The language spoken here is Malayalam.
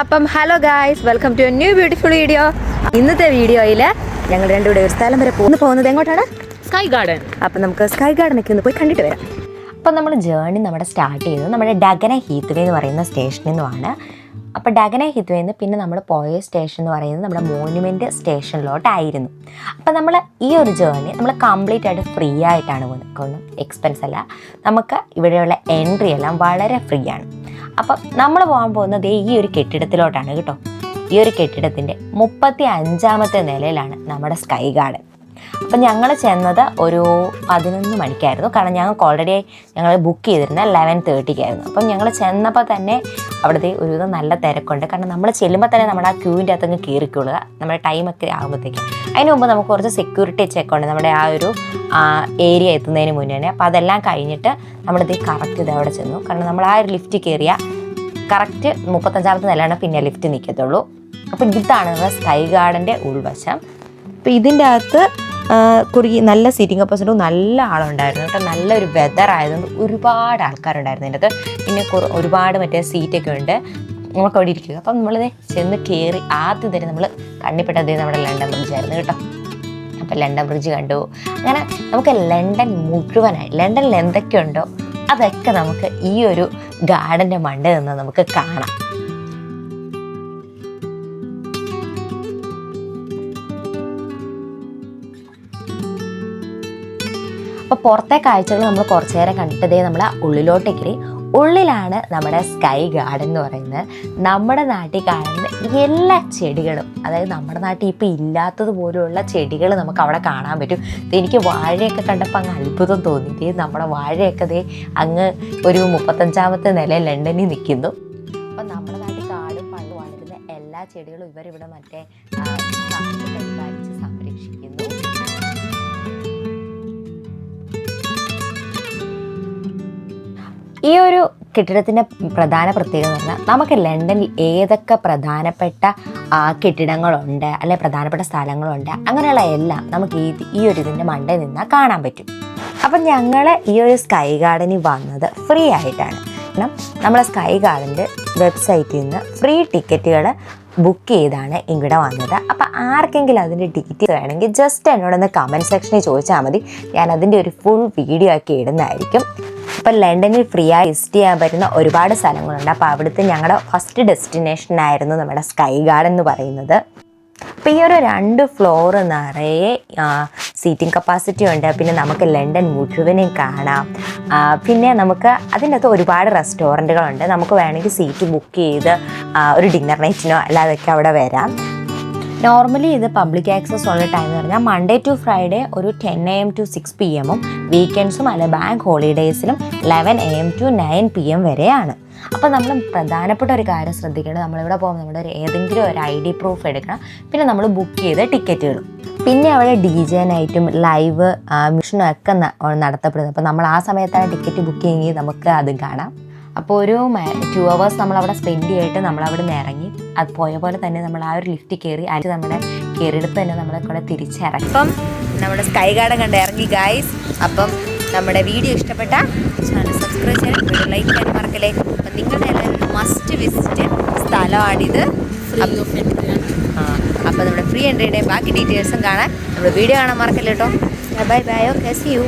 അപ്പം hello guys, welcome to a new beautiful video. ഇന്നത്തെ വീഡിയോയിൽ ഞങ്ങൾ രണ്ടുകൂടെ ഒരു സ്ഥലം വരെ പോകുന്നത് എങ്ങോട്ടാണ്? Sky garden. അപ്പം നമുക്ക് സ്കൈ ഗാർഡനൊക്കെ ഒന്ന് പോയി കണ്ടിട്ട് വരാം. അപ്പം നമ്മൾ ജേർണി സ്റ്റാർട്ട് ചെയ്തത് നമ്മുടെ ഡഗന ഹീത്ത് വേ എന്ന് പറയുന്ന സ്റ്റേഷനിൽ നിന്നുമാണ്. അപ്പോൾ ഡഗന ഹീത്ത് വേന്ന് പിന്നെ നമ്മൾ പോയ സ്റ്റേഷൻ എന്ന് പറയുന്നത് നമ്മുടെ മോണ്യുമെൻറ്റ് സ്റ്റേഷനിലോട്ടായിരുന്നു. അപ്പം നമ്മൾ ഈ ഒരു ജേർണി നമ്മൾ കംപ്ലീറ്റ് ആയിട്ട് ഫ്രീ ആയിട്ടാണ് പോകുന്നത്. എക്സ്പെൻസ് അല്ല, നമുക്ക് ഇവിടെയുള്ള എൻട്രി എല്ലാം വളരെ ഫ്രീ ആണ്. അപ്പം നമ്മൾ പോകാൻ പോകുന്നത് ഈ ഒരു കെട്ടിടത്തിലോട്ടാണ് കേട്ടോ. ഈ ഒരു കെട്ടിടത്തിൻ്റെ 35ാമത്തെ നിലയിലാണ് നമ്മുടെ സ്കൈ ഗാർഡൻ. അപ്പം ഞങ്ങൾ ചെന്നത് ഒരു 11 മണിക്കായിരുന്നു. കാരണം ഞങ്ങൾക്ക് ഓൾറെഡി ഞങ്ങൾ ബുക്ക് ചെയ്തിരുന്നത് 11:30-ക്കായിരുന്നു. അപ്പം ഞങ്ങൾ ചെന്നപ്പോൾ തന്നെ അവിടുത്തെ ഒരുവിധം നല്ല തിരക്കുണ്ട്. കാരണം നമ്മൾ ചെല്ലുമ്പോൾ തന്നെ നമ്മുടെ ആ ക്യൂവിൻ്റെ അകത്തങ്ങ് കയറിക്കൊള്ളുക, നമ്മുടെ ടൈമൊക്കെ ആകുമ്പോഴത്തേക്കും. അതിന് മുമ്പ് നമുക്ക് കുറച്ച് സെക്യൂരിറ്റി ചെക്ക് ഉണ്ട് നമ്മുടെ ആ ഒരു ഏരിയ എത്തുന്നതിന് മുന്നേ തന്നെ. അപ്പോൾ അതെല്ലാം കഴിഞ്ഞിട്ട് നമ്മളിത് കറക്റ്റ് ഇത് അവിടെ ചെന്നു. കാരണം നമ്മൾ ആ ഒരു ലിഫ്റ്റ് കയറിയ കറക്റ്റ് 35ാമത്തെ നിലയാണ് പിന്നെ ലിഫ്റ്റ് നിൽക്കത്തുള്ളൂ. അപ്പോൾ ഇതാണ് നമ്മുടെ സ്കൈ ഗാർഡൻ്റെ ഉൾവശം. അപ്പോൾ ഇതിൻ്റെ അകത്ത് നല്ല സീറ്റിംഗ് കപ്പാസിറ്റി, നല്ല ആളുണ്ടായിരുന്നു കേട്ടോ. നല്ലൊരു വെതർ ആയതുകൊണ്ട് ഒരുപാട് ആൾക്കാരുണ്ടായിരുന്നു ഇതിൻ്റെ അകത്ത്. പിന്നെ ഒരുപാട് മറ്റേ സീറ്റൊക്കെ ഉണ്ട്, നമുക്ക് അവിടെ ഇരിക്കുക. അപ്പം നമ്മളിത് ചെന്ന് കയറി ആദ്യം തന്നെ നമ്മൾ കണ്ണിപ്പെട്ടത് നമ്മുടെ ലണ്ടൻ ബ്രിഡ്ജ് ആയിരുന്നു കേട്ടോ. അപ്പം ലണ്ടൻ ബ്രിഡ്ജ് കണ്ടു. അങ്ങനെ നമുക്ക് ലണ്ടൻ മുഴുവനായി, ലണ്ടനിൽ എന്തൊക്കെയുണ്ടോ അതൊക്കെ നമുക്ക് ഈ ഒരു ഗാർഡൻ്റെ മണ്ടയിൽ നിന്ന് നമുക്ക് കാണാം. അപ്പോൾ പുറത്തെ കാഴ്ചകൾ നമ്മൾ കുറച്ച് നേരം കണ്ടിട്ടതേ നമ്മൾ ഉള്ളിലോട്ട് കയറി. ഉള്ളിലാണ് നമ്മുടെ സ്കൈ ഗാർഡൻ എന്ന് പറയുന്നത്. നമ്മുടെ നാട്ടിൽ കാണുന്ന എല്ലാ ചെടികളും, അതായത് നമ്മുടെ നാട്ടിൽ ഇപ്പോൾ ഇല്ലാത്തതുപോലുള്ള ചെടികൾ നമുക്ക് അവിടെ കാണാൻ പറ്റും. എനിക്ക് വാഴയൊക്കെ കണ്ടപ്പോൾ അങ്ങ് അത്ഭുതം തോന്നി. നമ്മുടെ വാഴയൊക്കെ അങ്ങ് ഒരു 35ാമത്തെ നില ലണ്ടനിൽ നിൽക്കുന്നു. അപ്പം നമ്മുടെ നാട്ടിൽ കാടും പഴം വളരുന്ന എല്ലാ ചെടികളും ഇവരിവിടെ മറ്റേ പരിപാലിച്ച് സംരക്ഷിക്കുന്നു. ഈ ഒരു കെട്ടിടത്തിൻ്റെ പ്രധാന പ്രത്യേകത എന്ന് പറഞ്ഞാൽ നമുക്ക് ലണ്ടനിൽ ഏതൊക്കെ പ്രധാനപ്പെട്ട കെട്ടിടങ്ങളുണ്ട് അല്ലെ പ്രധാനപ്പെട്ട സ്ഥലങ്ങളുണ്ട് അങ്ങനെയുള്ള എല്ലാം നമുക്ക് ഈ ഒരു ഇതിൻ്റെ മണ്ടയിൽ നിന്നാൽ കാണാൻ പറ്റും. അപ്പം ഞങ്ങൾ ഈ ഒരു സ്കൈ ഗാർഡനിൽ വന്നത് ഫ്രീ ആയിട്ടാണ്. കാരണം നമ്മളെ സ്കൈ ഗാർഡൻ്റെ വെബ്സൈറ്റിൽ നിന്ന് ഫ്രീ ടിക്കറ്റുകൾ ബുക്ക് ചെയ്താണ് ഇവിടെ വന്നത്. അപ്പോൾ ആർക്കെങ്കിലും അതിൻ്റെ ഡീറ്റെയിൽ വേണമെങ്കിൽ ജസ്റ്റ് എന്നോടൊന്ന് കമൻറ്റ് സെക്ഷനിൽ ചോദിച്ചാൽ മതി. ഞാൻ അതിൻ്റെ ഒരു ഫുൾ വീഡിയോ ആക്കി ഇടുന്നതായിരിക്കും. ഇപ്പം ലണ്ടനിൽ ഫ്രീ ആയി വിസിറ്റ് ചെയ്യാൻ പറ്റുന്ന ഒരുപാട് സ്ഥലങ്ങളുണ്ട്. അപ്പോൾ അവിടുത്തെ ഞങ്ങളുടെ ഫസ്റ്റ് ഡെസ്റ്റിനേഷനായിരുന്നു നമ്മുടെ സ്കൈ ഗാർഡൻ എന്ന് പറയുന്നത്. അപ്പോൾ ഈ ഒരു 2 ഫ്ലോർ നിറയെ സീറ്റിംഗ് കപ്പാസിറ്റി ഉണ്ട്. പിന്നെ നമുക്ക് ലണ്ടൻ മുഴുവനും കാണാം. പിന്നെ നമുക്ക് അതിൻ്റെ അകത്ത് ഒരുപാട് റെസ്റ്റോറൻറ്റുകളുണ്ട്. നമുക്ക് വേണമെങ്കിൽ സീറ്റ് ബുക്ക് ചെയ്ത് ഒരു ഡിന്നർ നൈറ്റിനോ അല്ലാതൊക്കെ അവിടെ വരാം. നോർമലി ഇത് പബ്ലിക് ആക്സസ് ഉള്ള ടൈം എന്ന് പറഞ്ഞാൽ മൺഡേ ടു ഫ്രൈഡേ ഒരു 10 AM to 6 PM, വീക്കെൻഡ്സും അല്ലെ ബാങ്ക് ഹോളിഡേയ്സിലും 11 AM to 9 PM വരെയാണ്. അപ്പോൾ നമ്മൾ പ്രധാനപ്പെട്ട ഒരു കാര്യം ശ്രദ്ധിക്കേണ്ടത്, നമ്മളിവിടെ പോകുമ്പോൾ നമ്മുടെ ഏതെങ്കിലും ഒരു ID പ്രൂഫ് എടുക്കണം. പിന്നെ നമ്മൾ ബുക്ക് ചെയ്ത ടിക്കറ്റുകളും. പിന്നെ അവിടെ DJ നൈറ്റും ലൈവ് മിഷനും ഒക്കെ നടത്തപ്പെടുന്നത്. അപ്പോൾ നമ്മൾ ആ സമയത്താണ് ടിക്കറ്റ് ബുക്ക് ചെയ്യുമെങ്കിൽ നമുക്ക് അതും കാണാം. അപ്പോൾ ഒരു 2 hours നമ്മളവിടെ സ്പെൻഡ് ചെയ്തിട്ട് നമ്മളവിടെ നിന്ന് ഇറങ്ങി. അത് പോയ പോലെ തന്നെ നമ്മൾ ആ ഒരു ലിഫ്റ്റ് കയറി അല്ലെങ്കിൽ നമ്മുടെ കയറിയെടുത്ത് തന്നെ നമ്മളെ കൂടെ തിരിച്ചിറങ്ങി. അപ്പം നമ്മുടെ സ്കൈ ഗാർഡൻ കണ്ട് ഇറങ്ങി ഗായ്സ്. അപ്പം നമ്മുടെ വീഡിയോ ഇഷ്ടപ്പെട്ട ചാനൽ സബ്സ്ക്രൈബ് ചെയ്യാൻ, വീഡിയോ ലൈക്ക് ചെയ്യാൻ മറക്കല്ലേ. അപ്പം നിങ്ങളുടെ എല്ലാവരും മസ്റ്റ് വിസിറ്റ് സ്ഥലമാണിത്. അപ്പോൾ നമ്മുടെ ഫ്രീ എൻട്രിയുടെ ബാക്കി ഡീറ്റെയിൽസും കാണാൻ നമ്മുടെ വീഡിയോ കാണാൻ മറക്കല്ലേ കേട്ടോ. Bye bye, okay, see U.